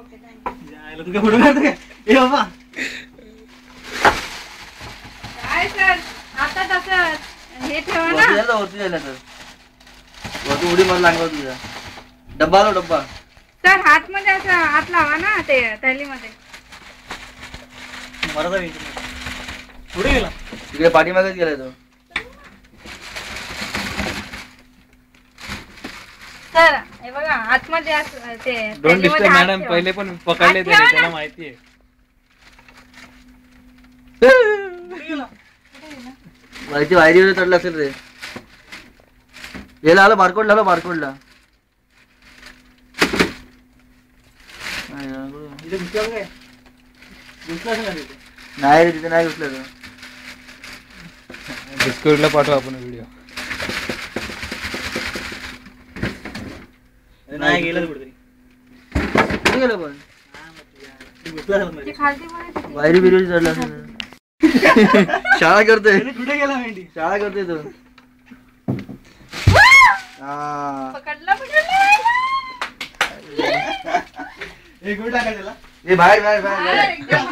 Okay thank you. जायला तुझ्या photo काढतो काय ए बाबा काय सर आता तसं हे ठेवा ना. वरती जायला तर वरती उडी मार लागला तुझा डब्बा आलो डब्बा. सर हात मध्ये असं हात लावा ना ते थैलीमध्ये. मराठा पुढे गेला तिकडे पाठीमागेच गेलाय तो. सर हे बघा आतमध्ये ते डोंट डिस्टर्ब थैलीमध्ये हात मॅडम. ठेवा. पहिले पण पकडले हात ठेवा त्याने, ना. त्याला माहिती आहे. पुढे गेला माहिती वायरीवर चढला असेल रे. याला आलं बारकोडला आलं बारकोडला. इथे घुसला काय घुसला असेल ना तिथे. नाही रे तिथे नाही घुसला तो. डिस्कॉर्डला पाठवा आपण व्हिडिओ. नाही गेलं कुठेतरी कुठे गेलं पण घुसला असेल ते मध्ये. खालती मध्ये तिथे. वायरी बिरीवर चढला असेल. शाळा करतोय कुठे गेला मेंढी. शाळा करतोय तो. हा पकडला एक मिनिट टाका त्याला. ए बाहेर बाहेर बाहेर हा, बाहेर. एकदम